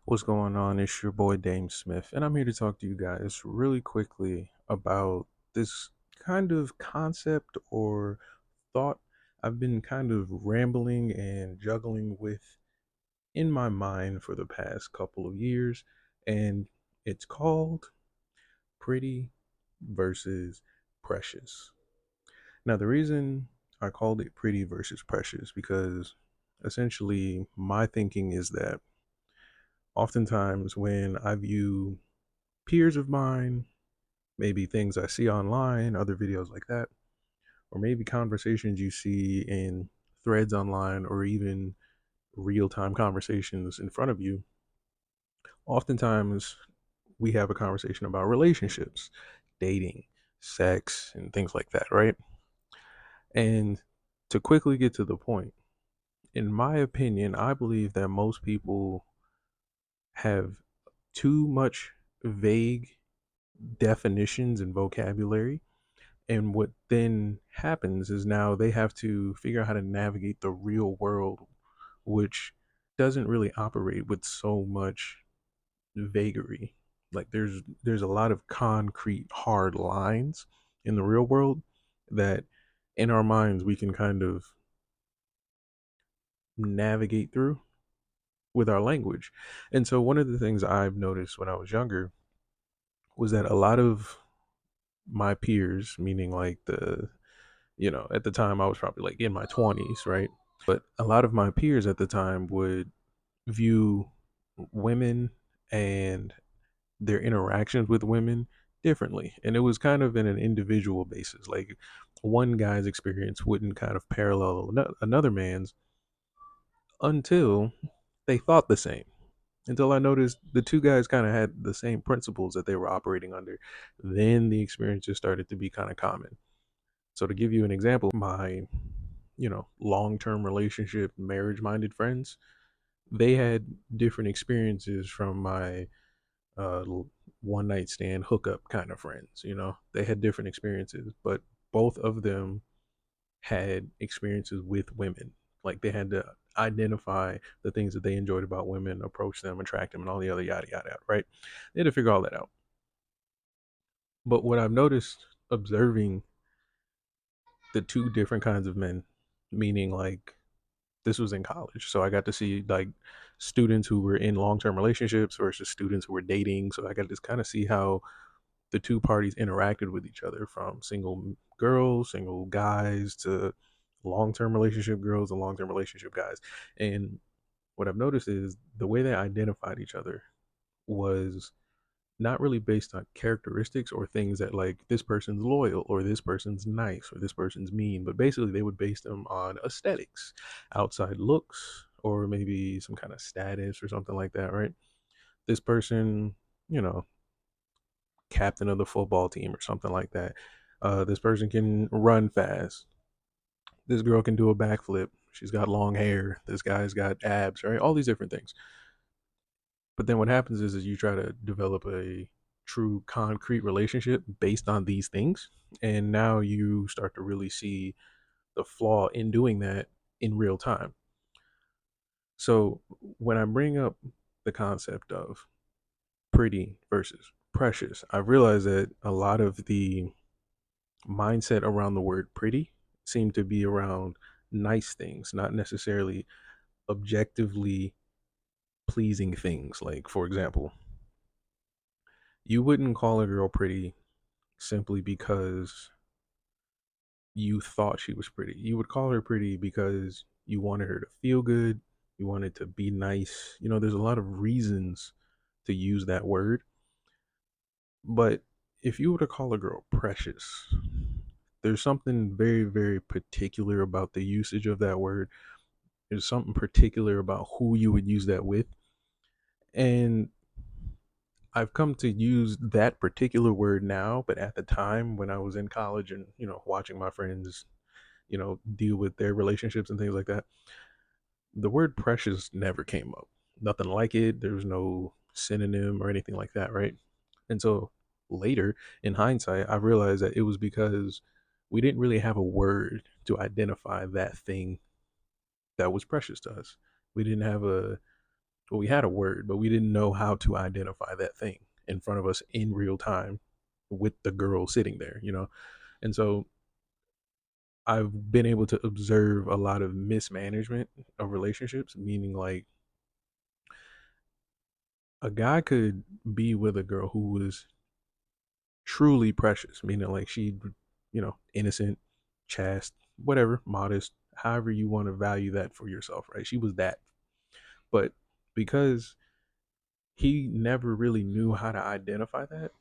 What's going on? It's your boy DameSmiff, and I'm here to talk to you guys really quickly about this kind of concept or thought I've been kind of rambling and juggling with in my mind for the past couple of years, and it's called pretty versus precious. Now, the reason I called it pretty versus precious because essentially my thinking is that oftentimes when I view peers of mine, maybe things I see online, other videos like that, or maybe conversations you see in threads online or even real time conversations in front of you. Oftentimes, we have a conversation about relationships, dating, sex, and things like that, right? And to quickly get to the point, in my opinion, I believe that most people have too much vague definitions and vocabulary. And what then happens is now they have to figure out how to navigate the real world, which doesn't really operate with so much vagary. Like there's a lot of concrete hard lines in the real world that in our minds we can kind of navigate through with our language. And so one of the things I've noticed when I was younger was that a lot of my peers, meaning like at the time I was probably like in my 20s, right? But a lot of my peers at the time would view women and their interactions with women differently. And it was kind of in an individual basis. Like one guy's experience wouldn't kind of parallel another man's until they thought the same. Until I noticed the two guys kind of had the same principles that they were operating under. Then the experiences started to be kind of common. So to give you an example, my, long-term relationship, marriage-minded friends, they had different experiences from my uh, one night stand hookup kind of friends. They had different experiences, but both of them had experiences with women. Like they had to identify the things that they enjoyed about women, approach them, attract them, and all the other yada yada yada. Right? They had to figure all that out. But what I've noticed observing the two different kinds of men, meaning like this was in college, so I got to see like students who were in long-term relationships versus students who were dating, so I got to kind of see how the two parties interacted with each other, from single girls, single guys, to long-term relationship girls and long-term relationship guys. And what I've noticed is the way they identified each other was not really based on characteristics or things that like this person's loyal or this person's nice or this person's mean, but basically they would base them on aesthetics, outside looks, or maybe some kind of status or something like that, right? This person, you know, captain of the football team or something like that. This person can run fast. This girl can do a backflip. She's got long hair. This guy's got abs, right? All these different things. But then what happens is you try to develop a true concrete relationship based on these things. And now you start to really see the flaw in doing that in real time. So when I bring up the concept of pretty versus precious, I realize that a lot of the mindset around the word pretty seem to be around nice things, not necessarily objectively pleasing things. Like, for example, you wouldn't call a girl pretty simply because you thought she was pretty. You would call her pretty because you wanted her to feel good, you wanted to be nice. There's a lot of reasons to use that word. But if you were to call a girl precious, there's something very, very particular about the usage of that word. There's something particular about who you would use that with. And I've come to use that particular word now, but at the time when I was in college and, watching my friends, deal with their relationships and things like that, the word precious never came up. Nothing like it. There was no synonym or anything like that, right? And so later, in hindsight, I realized that it was because we didn't really have a word to identify that thing that was precious to us. We didn't have Well, we had a word, but we didn't know how to identify that thing in front of us in real time with the girl sitting there, you know? And so I've been able to observe a lot of mismanagement of relationships, meaning like a guy could be with a girl who was truly precious, meaning like she, innocent, chaste, whatever, modest, however you want to value that for yourself, right? She was that. But because he never really knew how to identify that,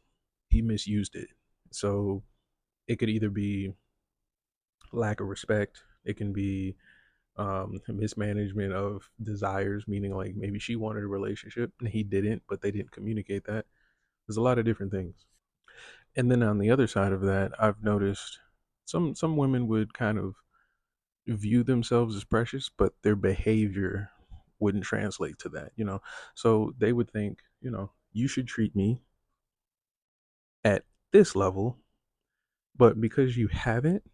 he misused it. So it could either be lack of respect, it can be mismanagement of desires, meaning like maybe she wanted a relationship and he didn't, but they didn't communicate that. There's a lot of different things. And then on the other side of that, I've noticed some women would kind of view themselves as precious, but their behavior wouldn't translate to that. So they would think, you should treat me at this level, but because you haven't,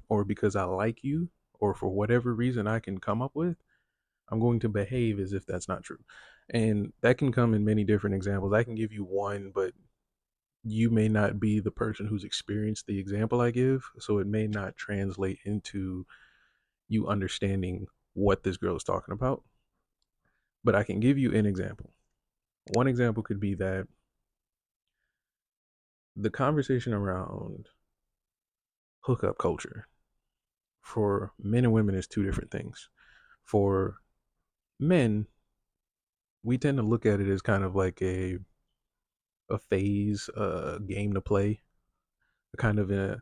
or because I like you, or for whatever reason I can come up with, I'm going to behave as if that's not true. And that can come in many different examples. I can give you one, but you may not be the person who's experienced the example I give. So it may not translate into you understanding what this girl is talking about. But I can give you an example. One example could be that the conversation around hookup culture for men and women is two different things. For men, we tend to look at it as kind of like a phase, a game to play, kind of a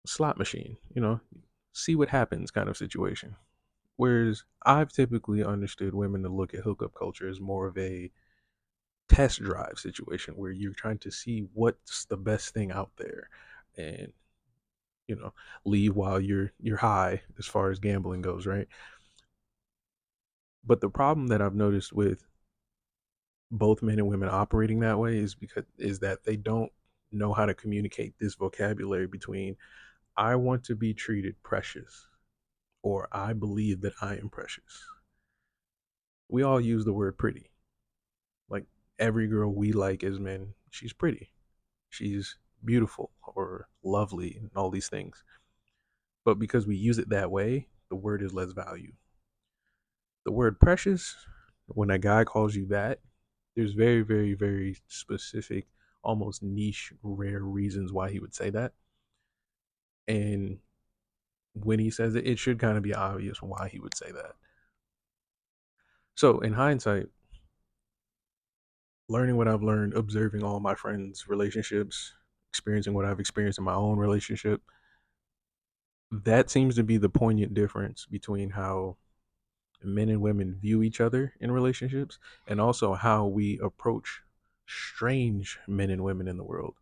slot machine, see what happens kind of situation. Whereas I've typically understood women to look at hookup culture as more of a test drive situation where you're trying to see what's the best thing out there and you know leave while you're high as far as gambling goes, right? But the problem that I've noticed with both men and women operating that way is that they don't know how to communicate this vocabulary between I want to be treated precious or I believe that I am precious. We all use the word pretty. Like every girl we like as men, she's pretty. She's beautiful or lovely and all these things. But because we use it that way, the word is less value. The word precious, when a guy calls you that, there's very, very, very specific, almost niche, rare reasons why he would say that. And when he says it, it should kind of be obvious why he would say that. So in hindsight, learning what I've learned, observing all my friends' relationships, experiencing what I've experienced in my own relationship, that seems to be the poignant difference between how men and women view each other in relationships and also how we approach strange men and women in the world.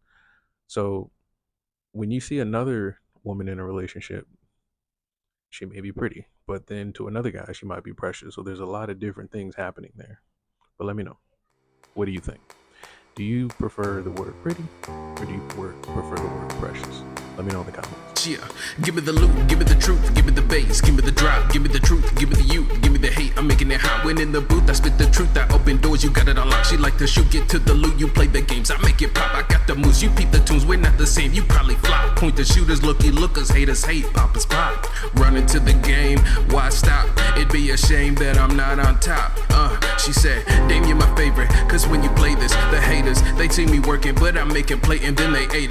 So when you see another woman in a relationship, she may be pretty, but then to another guy, she might be precious. So there's a lot of different things happening there. But let me know. What do you think? Do you prefer the word pretty or do you prefer the word precious? Let me know in the comments. Yeah, give me the loot, give me the truth, give me the bass, give me the drop, give me the truth, give me the you, give me the hate, I'm making it hot. When in the booth, I spit the truth, I open doors, you got it unlocked. She like to shoot, get to the loot, you play the games, I make it pop, I got the moves, you peep the tunes, we're not the same, you probably flop. Point the shooters, looky lookers, haters hate, poppers pop. Running to the game, why stop? It'd be a shame that I'm not on top. She said, Dame, you're my favorite, cause when you play this, the haters, they see me working, but I'm making play and then they ate it.